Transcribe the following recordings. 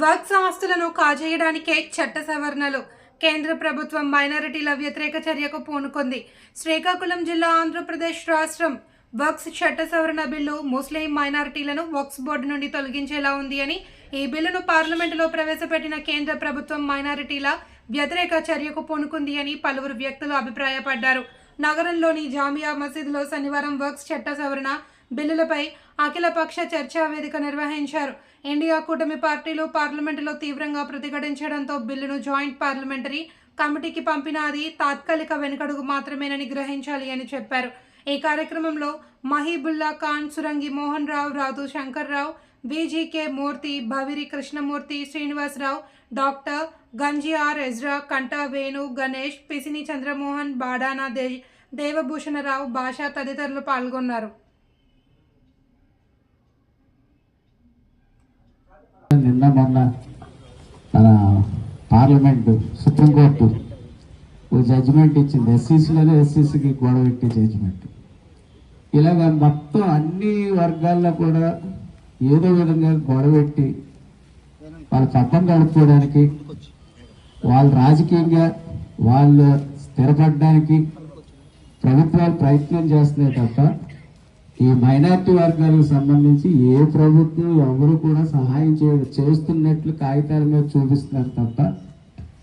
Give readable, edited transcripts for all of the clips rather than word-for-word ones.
వక్ఫ్ ఆస్తులను కాజేయడానికే చట్ట సవరణలు. కేంద్ర ప్రభుత్వం మైనారిటీల వ్యతిరేక చర్యకు పూనుకుంది. శ్రీకాకుళం జిల్లా, ఆంధ్రప్రదేశ్ రాష్ట్రం వక్ఫ్ చట్ట సవరణ బిల్లు ముస్లిం మైనారిటీలను వక్ఫ్ బోర్డు నుండి తొలగించేలా ఉంది అని, ఈ బిల్లును పార్లమెంటులో ప్రవేశపెట్టిన కేంద్ర ప్రభుత్వం మైనారిటీల వ్యతిరేక చర్యకు పూనుకుంది అని పలువురు వ్యక్తులు అభిప్రాయపడ్డారు. నగరంలోని జామియా మసీదులో శనివారం వక్ఫ్ చట్ట సవరణ బిల్లులపై అఖిలపక్ష చర్చా వేదిక నిర్వహించారు. ఇండియా కూటమి పార్టీలు పార్లమెంటులో తీవ్రంగా ప్రతిఘటించడంతో బిల్లును జాయింట్ పార్లమెంటరీ కమిటీకి పంపిన అది తాత్కాలిక వెనుకడుగు మాత్రమేనని గ్రహించాలి అని చెప్పారు. ఈ కార్యక్రమంలో మహీబుల్లా ఖాన్, సురంగి మోహన్ రావు, రాతు శంకర్రావు, విజికే మూర్తి, భవిరి కృష్ణమూర్తి, శ్రీనివాసరావు, డాక్టర్ గంజిఆర్ ఎజ్రా, కంటా వేణు, గణేష్, పిసిని చంద్రమోహన్, బాడానా దేవభూషణరావు, భాష తదితరులు పాల్గొన్నారు. నిన్న మొన్న మన పార్లమెంటు సుప్రీంకోర్టు ఓ జడ్జిమెంట్ ఇచ్చింది. ఎస్సీసీలోనే ఎస్సీసీకి గొడవ పెట్టి జడ్జిమెంట్. ఇలాగ మొత్తం అన్ని వర్గాల్లో కూడా ఏదో విధంగా గొడవ పెట్టి వాళ్ళ పక్కన గడుపుకోవడానికి, వాళ్ళు రాజకీయంగా వాళ్ళు స్థిరపడడానికి ప్రభుత్వాలు ప్రయత్నం చేస్తున్నాయి తప్ప ఈ మైనార్టీ వర్గాలకు సంబంధించి ఏ ప్రభుత్వం ఎవరు కూడా సహాయం చేస్తున్నట్లు కాగితాల మీద చూపిస్తున్నారు తప్ప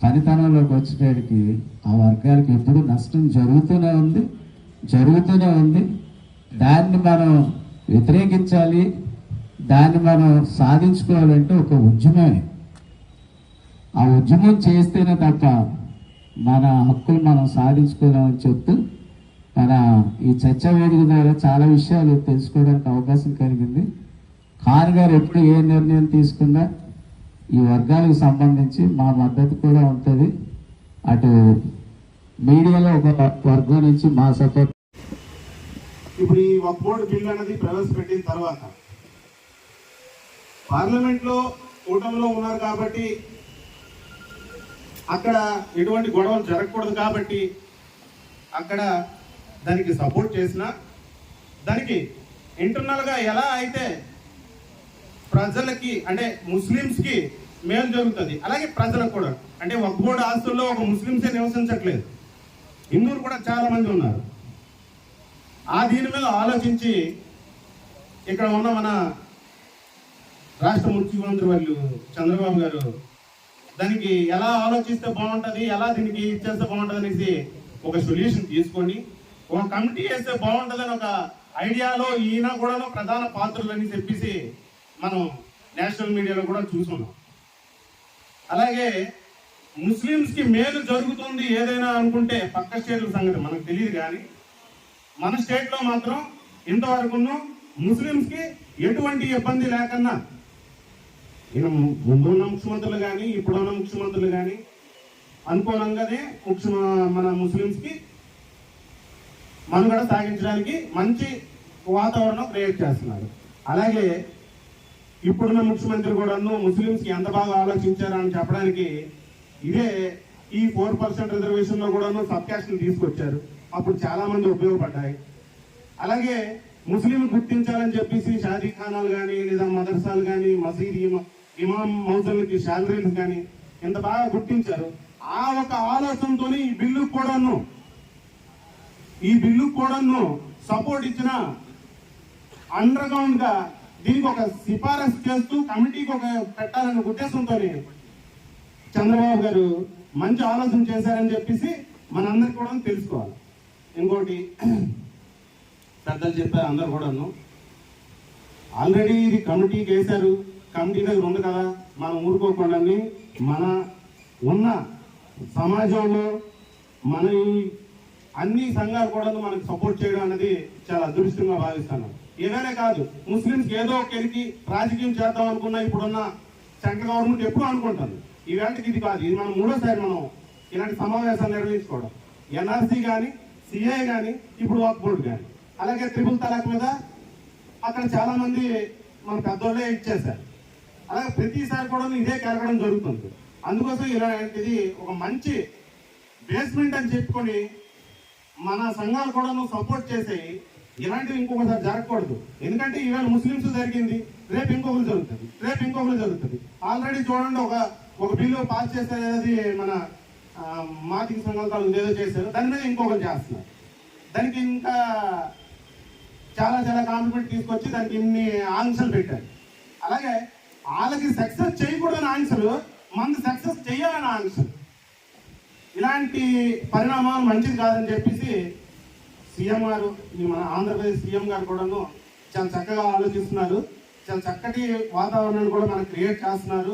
పనితనంలోకి వచ్చేటానికి ఆ వర్గాలకు ఎప్పుడు నష్టం జరుగుతూనే ఉంది. దాన్ని మనం వ్యతిరేకించాలి. దాన్ని మనం సాధించుకోవాలంటే ఒక ఉద్యమమే. ఆ ఉద్యమం చేస్తేనే తప్ప మన హక్కులు మనం సాధించుకోలేమని చెప్తూ మన ఈ చర్చా వేదిక ద్వారా చాలా విషయాలు తెలుసుకోవడానికి అవకాశం కలిగింది. ఖాన్ గారు ఎప్పుడు ఏ నిర్ణయం తీసుకున్నా ఈ వర్గాలకు సంబంధించి మా మద్దతు కూడా ఉంటుంది. అటు మీడియాలో ఒక వర్గం నుంచి మా సపోర్ట్. ఇప్పుడు ఈ వక్ఫ్ బోర్డు బిల్ అనేది ప్రవేశపెట్టిన తర్వాత పార్లమెంట్లో కూటమిలో ఉన్నారు కాబట్టి అక్కడ ఎటువంటి గొడవలు జరగకూడదు కాబట్టి అక్కడ దానికి సపోర్ట్ చేసిన దానికి ఇంటర్నల్గా ఎలా అయితే ప్రజలకి అంటే ముస్లిమ్స్కి మేలు జరుగుతుంది, అలాగే ప్రజలకు కూడా. అంటే వక్ఫ్ బోర్డు ఆస్తుల్లో ఒక ముస్లిమ్సే నివసించట్లేదు, హిందువులు కూడా చాలా మంది ఉన్నారు. ఆ దీని మీద ఆలోచించి ఇక్కడ ఉన్న మన రాష్ట్ర ముఖ్యమంత్రి వాళ్ళు చంద్రబాబు గారు దానికి ఎలా ఆలోచిస్తే బాగుంటుంది, ఎలా దీనికి ఇచ్చేస్తే బాగుంటుంది అనేసి ఒక సొల్యూషన్ తీసుకొని ఒక కమిటీ వేస్తే బాగుంటుందని ఒక ఐడియాలో ఈయన కూడా ప్రధాన పాత్రలని చెప్పేసి మనం నేషనల్ మీడియాలో కూడా చూసుకున్నాం. అలాగే ముస్లిమ్స్కి మేలు జరుగుతుంది ఏదైనా అనుకుంటే పక్క స్టేట్ల సంగతి మనకు తెలియదు, కానీ మన స్టేట్లో మాత్రం ఇంతవరకు ముస్లిమ్స్కి ఎటువంటి ఇబ్బంది లేకన్నా ఈయన ముందున్న ముఖ్యమంత్రులు కానీ ఇప్పుడున్న ముఖ్యమంత్రులు కానీ అనుకూలంగానే మన ముస్లిమ్స్కి మనుగడ సాగించడానికి మంచి వాతావరణం క్రియేట్ చేస్తున్నారు. అలాగే ఇప్పుడున్న ముఖ్యమంత్రి కూడా ముస్లిమ్స్కి ఎంత బాగా ఆలోచించారని చెప్పడానికి ఇదే ఈ 4% రిజర్వేషన్లో కూడా సబ్ క్యాస్ట్ని తీసుకొచ్చారు. అప్పుడు చాలా మంది ఉపయోగపడ్డాయి. అలాగే ముస్లిం గుర్తించాలని చెప్పేసి షాదీఖానాలు కానీ లేదా మదర్సాలు కానీ మసీద్ ఇమాం మౌజులకి శాలరీలు కానీ ఎంత బాగా గుర్తించారు. ఆ ఒక ఆలోచనతో ఈ బిల్లు కూడాను సపోర్ట్ ఇచ్చిన అండర్ గ్రౌండ్ గా దీనికి ఒక సిఫారసు చేస్తూ కమిటీకి ఒక పెట్టాలన్న ఉద్దేశంతో చంద్రబాబు గారు మంచి ఆలోచన చేశారని చెప్పేసి మనందరికి కూడా తెలుసుకోవాలి. ఇంకోటి పెద్దలు చెప్పారు, అందరు కూడాను ఆల్రెడీ ఇది కమిటీకి వేశారు, కమిటీ దగ్గర ఉంది కదా, మనం ఊరుకోకుండా మన ఉన్న సమాజంలో మన అన్ని సంఘాలు కూడా మనకు సపోర్ట్ చేయడం అనేది చాలా అదృష్టంగా భావిస్తాను. ఏదైనా కాదు, ముస్లింస్కి ఏదో ఒకరికి రాజకీయం చేద్దాం అనుకున్నా ఇప్పుడున్న సెంట్రల్ గవర్నమెంట్ ఎప్పుడు అనుకుంటాను. ఈవేళకి ఇది కాదు, ఇది మనం 3వ సారి మనం ఇలాంటి సమావేశాలు నిర్వహించుకోవడం. ఎన్ఆర్సీ కానీ, సిఐ కానీ, ఇప్పుడు వక్ఫ్ బోర్డు కానీ, అలాగే ట్రిపుల్ తలాక్ మీద అక్కడ చాలా మంది మన పెద్దోళ్ళే ఇచ్చేశారు. అలాగే ప్రతిసారి కూడా ఇదే కలగడం జరుగుతుంది. అందుకోసం ఇలాంటిది ఒక మంచి బేస్మెంట్ అని చెప్పుకొని మన సంఘాలు కూడా సపోర్ట్ చేసి ఇలాంటివి ఇంకొకసారి జరగకూడదు. ఎందుకంటే ఈవేళ ముస్లింస్ జరిగింది, రేపు ఇంకొకరు జరుగుతుంది, రేపు ఇంకొకరు జరుగుతుంది. ఆల్రెడీ చూడండి ఒక బిల్లు పాస్ చేసేది మన మాదిక సంఘాలు ఏదో చేశారు, దాని మీద ఇంకొకరు చేస్తున్నారు. దానికి ఇంకా చాలా కాంప్లిమెంట్ తీసుకొచ్చి దానికి ఇన్ని ఆంక్షలు పెట్టారు. అలాగే వాళ్ళకి సక్సెస్ చేయకూడదని ఆంక్షలు, మంది సక్సెస్ చేయాలని ఆంక్షలు. ఇలాంటి పరిణామాలు మంచిది కాదని చెప్పేసి సీఎం గారు, మన ఆంధ్రప్రదేశ్ సీఎం గారు కూడాను చాలా చక్కగా ఆలోచిస్తున్నారు. చాలా చక్కటి వాతావరణాన్ని కూడా మనకు క్రియేట్ చేస్తున్నారు.